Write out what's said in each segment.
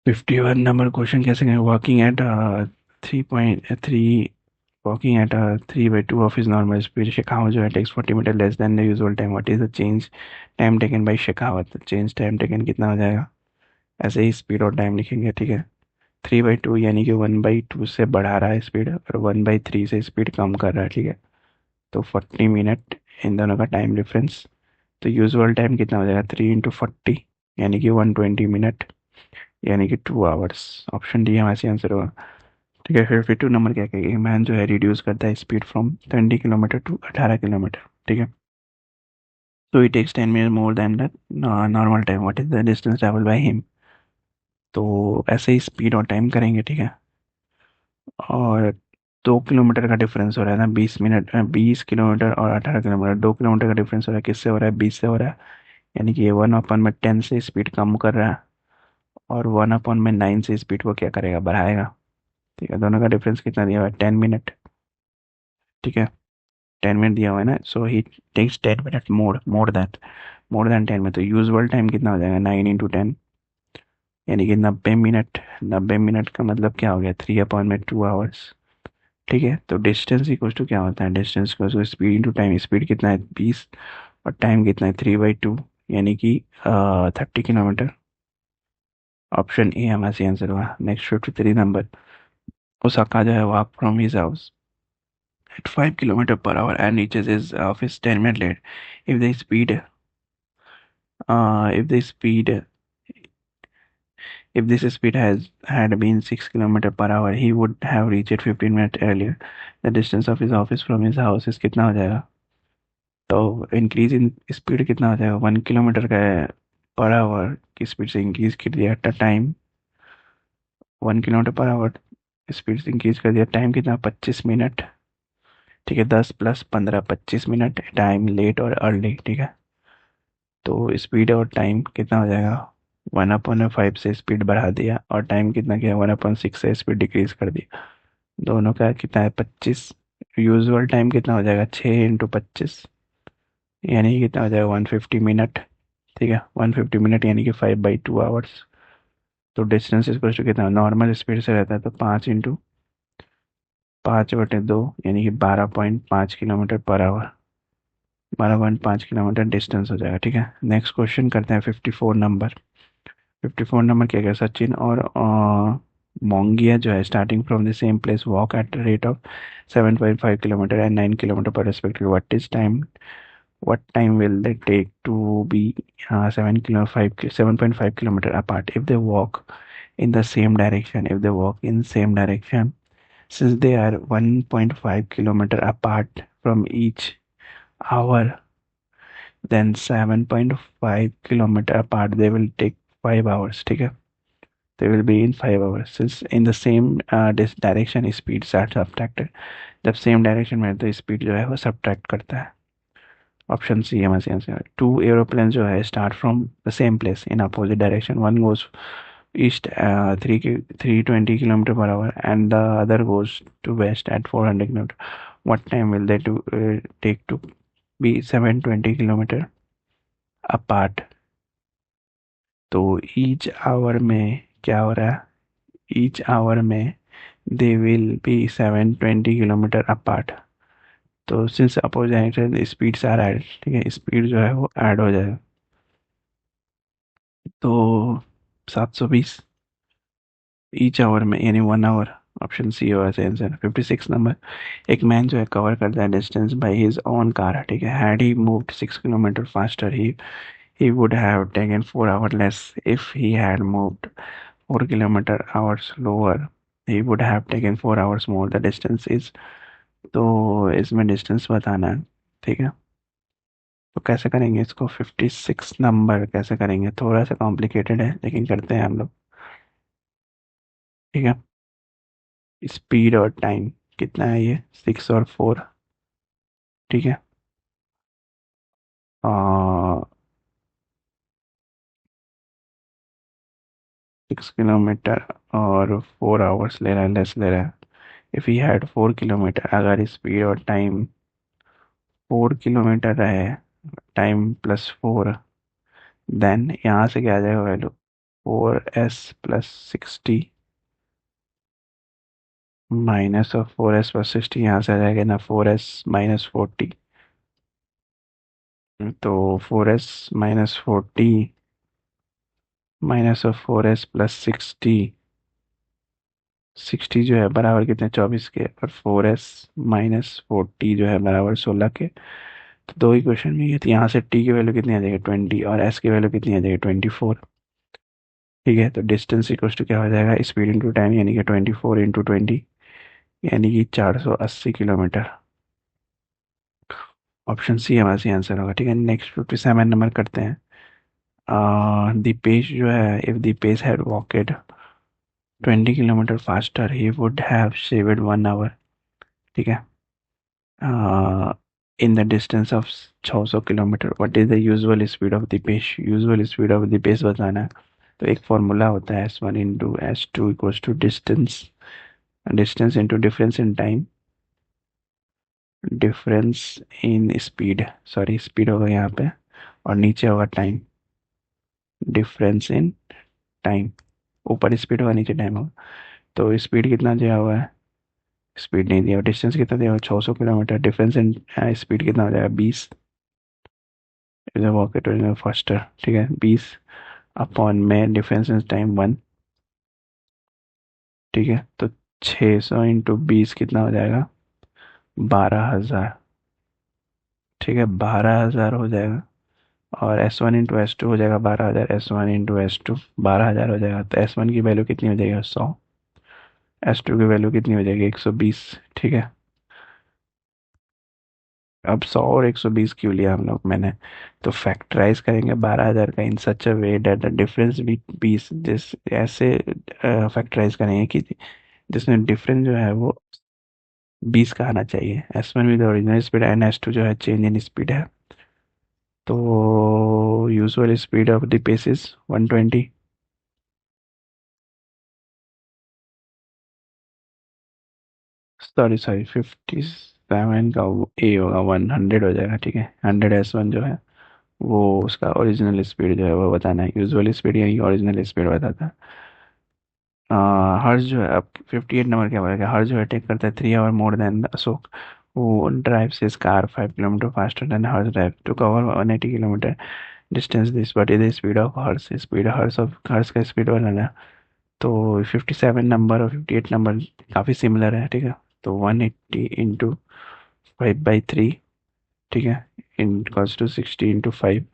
51 number question कैसे करें? Walking at 3.3 walking at 3/2 of his normal speed, Shekhawat जो है takes 40 metre less than the usual time. What is the change time taken by Shekhawat? Change time taken कितना हो जाएगा? ऐसे ही speed और time लिखेंगे, ठीक है। 3/2 यानी कि 1/2 से बढ़ा रहा है स्पीड और 1/3 से स्पीड कम कर रहा है, ठीक है। तो 40 मिनट इन दोनों का टाइम डिफरेंस। तो यूजुअल टाइम कितना हो जाएगा? 3 × 40 यानी कि 120 मिनट, यानी कि 2 आवर्स। ऑप्शन डी हमारा आंसर होगा, ठीक है। 52 नंबर क्या कहेगी? मैन जो है रिड्यूस करता है speed from 20 kilometre to 18 kilometre, ठीक है। तो he takes 10 minute more than the normal time. What is the distance travel by him? तो ऐसे ही स्पीड और टाइम करेंगे, ठीक है। और 2 किलोमीटर का डिफरेंस हो रहा है ना, 20 मिनट 20 किलोमीटर और 18 किलोमीटर, 2 किलोमीटर का डिफरेंस हो रहा है, किससे हो रहा है? 20 से हो रहा है। यानी कि ये 1/10 से स्पीड कम कर रहा है और 1/9 से स्पीड को क्या करेगा? बढ़ाएगा, ठीक है। दोनों का डिफरेंस कितना दिया हुआ है? 10 मिनट, ठीक है। 10 मिनट दिया हुआ है ना, सो ही टेक्स 10 मिनट मोर देन 10 में। तो यूजुअल टाइम कितना हो जाएगा? 9 × 10 यानी कि 90 मिनट। 90 मिनट का मतलब क्या हो गया? 3/2 आवर्स, ठीक है। तो डिस्टेंस इक्वल टू क्या होता है? Distance equal to speed into time. Speed कितना है? 20 और टाइम कितना है? 3/2 यानी कि 30 किलोमीटर। ऑप्शन ए हमारा सी आंसर हुआ। Next 53 number. ओसाका जो है walk from his house at 5 km/h and reaches his office 10 minutes late. If the speed, if the speed, if this speed has had been 6 km/h, he would have reached 15 minutes earlier. The distance of his office from his house is कितना हो जाएगा? तो increase in speed कितना हो जाएगा? 1 kilometre per our की speed से increase कर दिया time. 1 kilometre per our speed से इंक्रीज कर दिया टाइम कितना? 25 मिनट, ठीक है। 10 + 15 25 मिनट। टाइम लेट और अर्ली, ठीक है। तो स्पीड और टाइम कितना हो जाएगा? 1/5 से स्पीड बढ़ा दिया और टाइम कितना किया? 1/6 से स्पीड डिक्रीज कर दिया। दोनों का कितना है? 25। यूजुअल टाइम कितना हो जाएगा? 6 × 25 यानी कि कितना हो जाएगा? 150 मिनट, ठीक है। 150 मिनट यानी कि 5/2 आवर्स। तो डिस्टेंस इक्वल टू कितना? नॉर्मल स्पीड से रहता है तो 5 × 5/2 यानी कि 12.5 kilometre per our. 12.5 kilometre distance हो जाएगा, ठीक है। नेक्स्ट क्वेश्चन करते हैं 54 नंबर। 54 नंबर क्या क्या? सचिन और मोंगिया जो है starting from the same place walk at rate of 7.5 kilometre and 9 kilometre per respective. What time will they take to be 7.5 kilometre apart? If they walk in same direction since they are 1.5 kilometer apart from each hour, then 7.5 kilometer apart they will take 5 hours, ठीक है। they will be in 5 hours since in the same this direction speeds are subtracted। जब same direction में है तो speed जो है वो subtract करता है। ऑप्शन सी है हमारे आंसर। टू एरोप्लेन जो है start from the same place in opposite direction. One goes east 320 kilometre per hour and the other goes to west at 400 kilometre. What time will they to take to be 720 kilometre apart? तो each hour में क्या हो रहा है? Each hour में they will be 720 kilometre apart. तो since opposite speeds are add, ठीक है, स्पीड जो है वो ऐड हो जाएगा। तो 720 ईच आवर में यानी 1 आवर। ऑप्शन सी होगा सही आंसर। 56 नंबर। एक मैन जो है कवर करता है distance by his own car, ठीक है। Had he moved 6 kilometre faster he would have taken 4 hours less. If he had moved 4 kilometer hours slower, he would have taken 4 hours more. The distance is, तो इसमें distance बताना है, ठीक है। तो कैसे करेंगे इसको? 56 नंबर कैसे करेंगे? थोड़ा सा कॉम्प्लिकेटेड है लेकिन करते हैं हम लोग, ठीक है। स्पीड और टाइम कितना है? ये 6 और 4, ठीक है। 6 किलोमीटर और 4 आवर्स ले रहा है, लेस ले रहा है। इफ़ ही हैड 4 किलोमीटर, अगर स्पीड और टाइम 4 किलोमीटर है, टाइम +4, देन यहाँ से क्या आ जाएगा वैल्यू? 4s+60 -4s+60, यहाँ से आ जाएगा ना 4s-40। तो 4s-40 -4s+60, 60 जो है बराबर कितने 24 के, और 4s-40 जो है बराबर 16 के। तो दो ही क्वेश्चन में ये थी, यहाँ से टी की वैल्यू कितनी आ जाएगी 20, और एस की वैल्यू कितनी आ जाएगी 24। ठीक है, तो डिस्टेंस इक्वल्स टू क्या हो जाएगा, स्पीड इंटू टाइम, यानी कि 24 × 20, यानी कि 480 किलोमीटर। ऑप्शन सी हमारा सी आंसर होगा। ठीक है, नेक्स्ट 57 नंबर करते हैं। द पेज जो है, if the page had walked 20 kilometre faster he would have saved 1 hour. ठीक है, in the distance of 600 kilometre, what is the usual speed of the page, usual speed of the page बताना है। तो एक formula होता है S1 × S2 equals to distance, distance into difference in time, difference in speed, sorry speed होगा यहाँ पे, और नीचे होगा टाइम, डिफरेंस इन टाइम। ऊपर स्पीड होगा, नीचे टाइम होगा। तो स्पीड कितना दिया हुआ है, स्पीड नहीं दिया, डिस्टेंस कितना दिया हुआ 600 किलोमीटर, डिफरेंस इन स्पीड कितना हो जाएगा 20, वॉकेट फास्टर। ठीक है, 20 अपॉन में डिफरेंस इन टाइम 1। ठीक है, तो 600 × 20 कितना हो जाएगा 12,000। ठीक है, 12,000 हो जाएगा, और S1 × S2 हो जाएगा 12,000, S1 × S2 12,000 हो जाएगा। तो S1 की वैल्यू कितनी हो जाएगी 100, S2 की वैल्यू कितनी हो जाएगी 120। ठीक है, अब 100 और 120 क्यों लिया हम लोग मैंने, तो फैक्टराइज करेंगे 12,000 का in such a way that the difference be 20, जिस ऐसे फैक्टराइज करेंगे कि जिसमें डिफरेंस जो है वो 20 का आना चाहिए। S1 with original speed and S2 जो है चेंज इन स्पीड है। तो usual speed of the pace is 120। Sorry sorry, 57 का ए होगा, 100 हो जाएगा। ठीक है, 100 S1 जो है वो उसका ओरिजिनल स्पीड जो है वो बताना है, यूजुअल स्पीड यानी ओरिजिनल स्पीड बताता है। हर्ष जो है, अब 58 नंबर क्या बोलेगा, हर्ष जो है टेक करता है 3 आवर मोर देन अशोक, वो drives his car 5 kilometre faster than Harsh drive to cover 180 kilometre distance, this what is the speed of Harsh, speed Harsh का स्पीड बनाना है। तो 57 नंबर और 58 नंबर काफ़ी सिमिलर है। ठीक है, तो 180 इंटू 5/3। ठीक है, इन कॉस टू 60 × 5,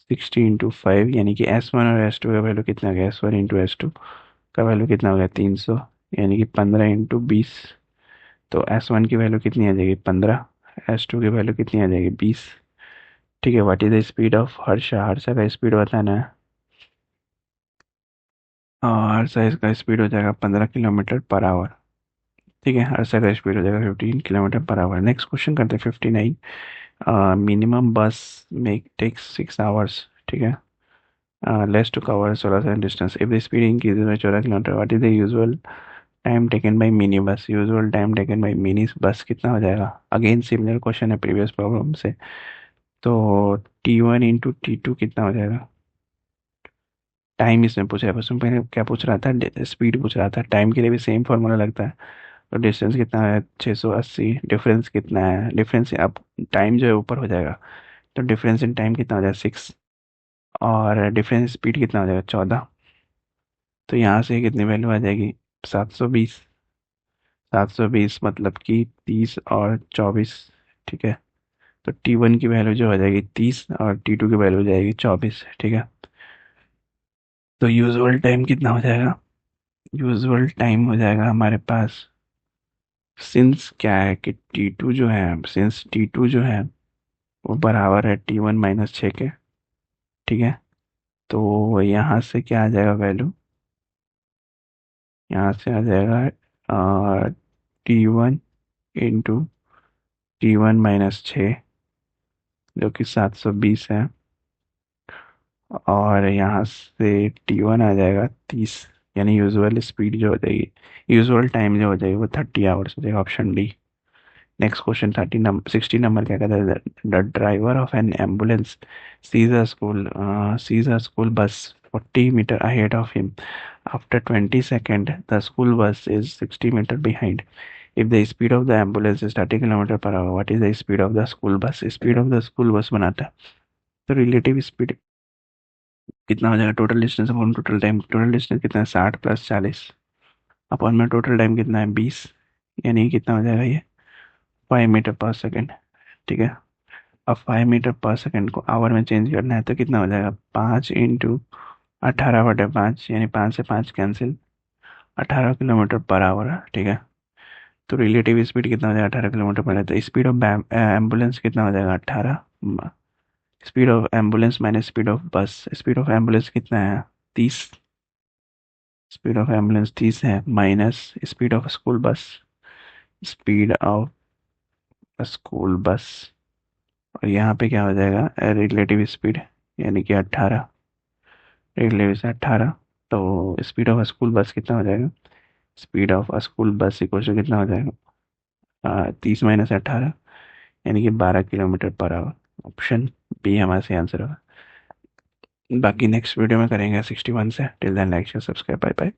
60 × 5, यानी कि S1 और S2 का वैल्यू कितना हो गया, S1 × S2 का वैल्यू कितना हो गया 300, यानी कि 15 × 20। तो S1 की वैल्यू कितनी आ जाएगी 15, S2 की वैल्यू कितनी आ जाएगी 20। ठीक है, what is the speed of Harsha, Harsha का स्पीड बताना है। हर्षा इसका स्पीड हो जाएगा 15 किलोमीटर पर आवर। ठीक है, हर्षा का स्पीड हो जाएगा 15 kilometre per our. Next question करते हैं 59। मिनिमम बस मेक टेक्स 6 आवर्स। ठीक है, less to cover 16 distance, if the speed increases by 14 kilometre, what is the usual time taken by mini bus, usual time taken by mini bus कितना हो जाएगा। Again similar question है previous problem से। तो T1 × T2 कितना हो जाएगा, time इसमें पूछ रहा है, उसमें पहले क्या पूछ रहा था, स्पीड पूछ रहा था। टाइम के लिए भी सेम फॉर्मूला लगता है। तो डिस्टेंस कितना है 680, डिफरेंस कितना है, डिफरेंस अब टाइम जो है ऊपर हो जाएगा, तो डिफरेंस इन टाइम कितना हो जाएगा 6, और डिफरेंस स्पीड कितना हो जाएगा 14। तो यहाँ से कितनी वैल्यू आ जाएगी 720, 720 मतलब कि 30 और 24। ठीक है, तो T1 की वैल्यू जो हो जाएगी 30, और T2 की वैल्यू हो जाएगी 24। ठीक है, तो यूजुअल टाइम कितना हो जाएगा, यूजुअल टाइम हो जाएगा हमारे पास, सिंस क्या है कि T2 जो है, सिंस T2 जो है वो बराबर है T1 - 6 के। ठीक है, तो यहाँ से क्या आ जाएगा वैल्यू, यहाँ से आ जाएगा T1 × T1 - 6, जो कि 720 है, और यहाँ से T1 आ जाएगा 30, यानी यूजुअल स्पीड जो हो जाएगी, यूजुअल टाइम जो हो जाएगी वो 30 आवर्स हो जाएगा, option D. Next question 60 number क्या कहता है, the driver of N ambulance sees a school bus 40 meter ahead of him. After 20 seconds, the school bus is 60 meter behind. If the speed of the ambulance is 30 kilometre per our, what is the speed of the school bus? Speed of the school bus बनाता है, तो relative speed कितना हो जाएगा, total distance upon total time, total distance कितना है 60 + 40 upon में total time कितना है 20, यानी कितना हो जाएगा ये 5 मीटर पर सेकेंड। ठीक है, अब 5 मीटर पर सेकेंड को आवर में चेंज करना है तो कितना हो जाएगा 5 × 18/5, यानी 5 से 5 कैंसिल, 18 किलोमीटर पर आवर। ठीक है, तो रिलेटिव स्पीड कितना हो जाएगा 18 किलोमीटर पर, तो स्पीड ऑफ एम्बुलेंस कितना हो जाएगा 18, speed of ambulance minus speed of बस, स्पीड ऑफ एम्बुलेंस कितना है 30, स्पीड ऑफ एम्बुलेंस 30 है, माइनस स्पीड ऑफ स्कूल बस, स्पीड ऑफ स्कूल बस, और यहाँ पे क्या हो जाएगा रिलेटिव स्पीड, यानी कि 18, रिलेटिव से 18, तो स्पीड ऑफ स्कूल बस कितना हो जाएगा, speed of school bus equal to कितना हो जाएगा 30 - 18, यानी कि 12 kilometre per our. Option B हमारा सही आंसर होगा। बाकी नेक्स्ट वीडियो में करेंगे 61 से। Till then like share subscribe, bye bye.